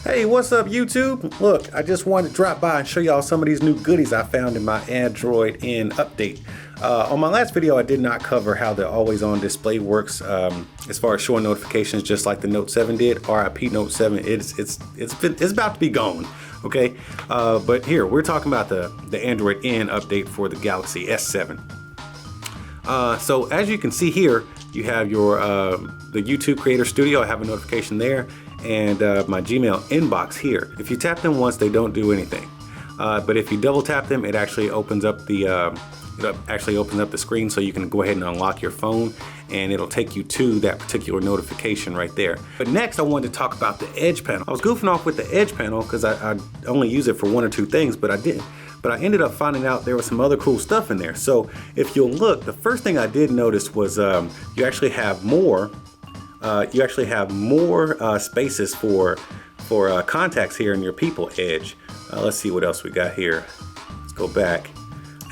Hey, what's up YouTube? Look, I just wanted to drop by and show y'all some of these new goodies I found in my Android N update. On my last video, I did not cover how the always on display works as far as showing notifications, just like the Note 7 did. RIP Note 7, it's about to be gone, okay? But here, we're talking about the Android N update for the Galaxy S7. So as you can see here, you have your the YouTube Creator Studio. I have a notification there, and my Gmail inbox here. If you tap them once, they don't do anything. But if you double tap them, it actually opens up the screen, so you can go ahead and unlock your phone, and it'll take you to that particular notification right there. But next, I wanted to talk about the Edge panel. I was goofing off with the Edge panel because I only use it for one or two things, but I didn't. But I ended up finding out there was some other cool stuff in there. So if you'll look, the first thing I did notice was you actually have more. Spaces for contacts here in your People Edge. Let's see what else we got here. Let's go back.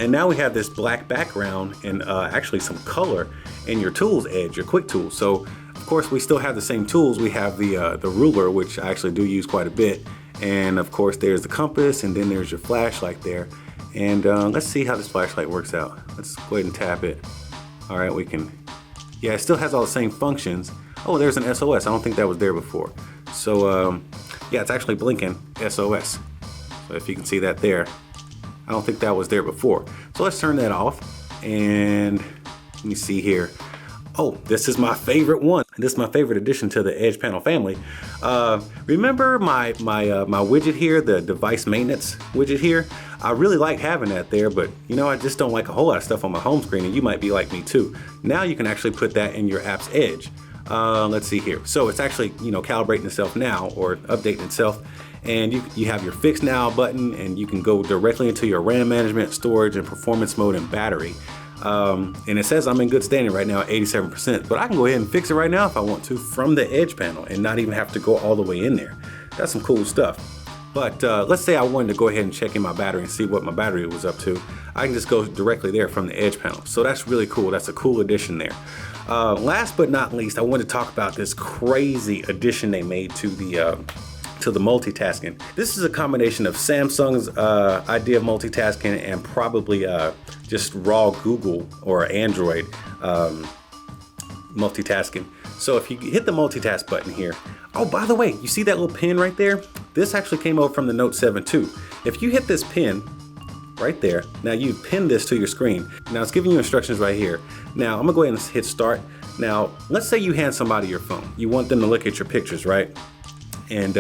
And now we have this black background and actually some color in your Tools Edge, your Quick Tools. So of course we still have the same tools. We have the ruler, which I actually do use quite a bit. And of course there's the compass, and then there's your flashlight there. And let's see how this flashlight works out. Let's go ahead and tap it. All right, we can, yeah, it still has all the same functions. Oh, there's an SOS. I don't think that was there before. So yeah, it's actually blinking SOS. So if you can see that there, I don't think that was there before. So let's turn that off, and let me see here. Oh, this is my favorite one. This is my favorite addition to the Edge panel family. Remember my widget here, the device maintenance widget here? I really like having that there, but you know, I just don't like a whole lot of stuff on my home screen, and you might be like me too. Now you can actually put that in your app's Edge. Let's see here. So it's actually, you know, calibrating itself now, or updating itself. And you have your Fix Now button, and you can go directly into your RAM management, storage, and performance mode and battery. And it says I'm in good standing right now at 87%, but I can go ahead and fix it right now if I want to from the Edge panel and not even have to go all the way in there. That's some cool stuff. But let's say I wanted to go ahead and check in my battery and see what my battery was up to. I can just go directly there from the Edge panel. So that's really cool. That's a cool addition there. Last but not least, I want to talk about this crazy addition they made to the multitasking. This is a combination of Samsung's idea of multitasking and probably just raw Google or Android multitasking. So if you hit the multitask button here, oh, by the way, you see that little pin right there? This actually came over from the Note 7 too. If you hit this pin right there, now you pin this to your screen. Now it's giving you instructions right here. Now I'm gonna go ahead and hit start. Now let's say you hand somebody your phone. You want them to look at your pictures, right? And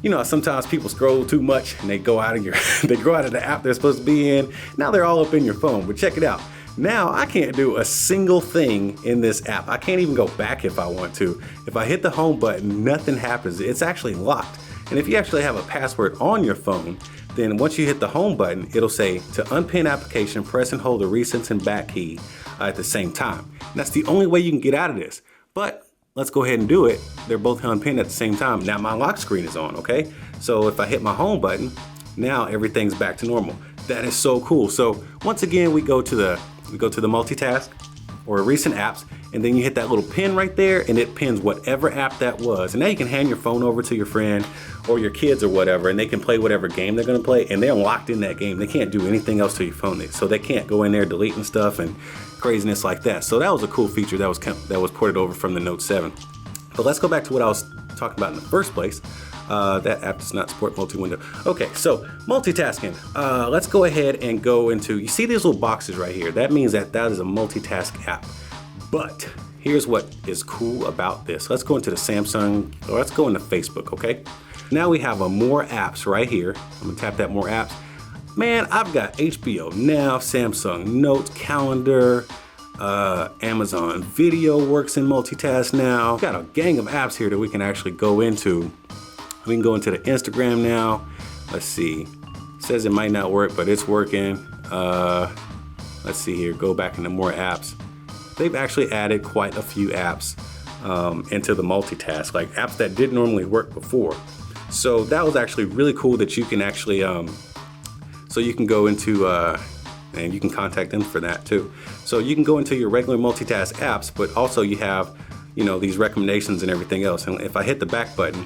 you know, sometimes people scroll too much and they go out of the app they're supposed to be in. Now they're all up in your phone. But check it out. Now I can't do a single thing in this app. I can't even go back if I want to. If I hit the home button, nothing happens. It's actually locked. And if you actually have a password on your phone, then once you hit the home button, it'll say to unpin application, press and hold the recent and back key at the same time. And that's the only way you can get out of this. But let's go ahead and do it. They're both unpinned at the same time. Now my lock screen is on, okay? So if I hit my home button, now everything's back to normal. That is so cool. So once again, we go to the multitask or recent apps, and then you hit that little pin right there, and it pins whatever app that was. And now you can hand your phone over to your friend or your kids or whatever, and they can play whatever game they're gonna play, and they're locked in that game. They can't do anything else to your phone. So they can't go in there deleting stuff and craziness like that. So that was a cool feature that was ported over from the Note 7. But let's go back to what I was talking about in the first place. That app does not support multi-window. Okay, so multitasking. Let's go ahead and go into, you see these little boxes right here? That means that is a multitask app. But here's what is cool about this. Let's go into the Samsung, or let's go into Facebook, okay? Now we have a more apps right here. I'm gonna tap that more apps. Man, I've got HBO Now, Samsung Notes, Calendar, Amazon Video works in multitask now. We've got a gang of apps here that we can actually go into. We can go into the Instagram now. Let's see. It says it might not work, but it's working. Let's see here. Go back into more apps. They've actually added quite a few apps into the multitask, like apps that didn't normally work before. So that was actually really cool that you can actually, so you can go into, and you can contact them for that too. So you can go into your regular multitask apps, but also you have, you know, these recommendations and everything else. And if I hit the back button,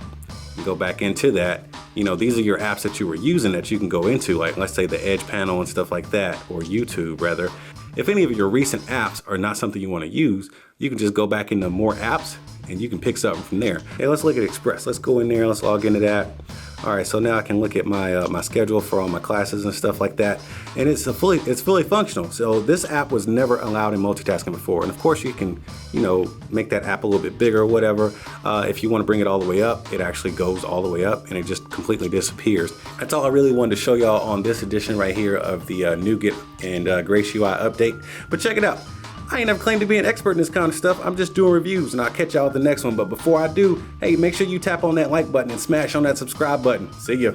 and go back into that, you know, these are your apps that you were using that you can go into, like let's say the Edge panel and stuff like that, or YouTube rather. If any of your recent apps are not something you want to use, you can just go back into more apps and you can pick something from there. Hey, let's look at Express. Let's go in there, let's log into that. All right, so now I can look at my my schedule for all my classes and stuff like that, and it's fully functional. So this app was never allowed in multitasking before, and of course you can, you know, make that app a little bit bigger or whatever. If you want to bring it all the way up, it actually goes all the way up and it just completely disappears. That's all I really wanted to show y'all on this edition right here of the Nougat and Grace UI update. But check it out. I ain't never claimed to be an expert in this kind of stuff. I'm just doing reviews, and I'll catch y'all at the next one. But before I do, hey, make sure you tap on that like button and smash on that subscribe button. See ya.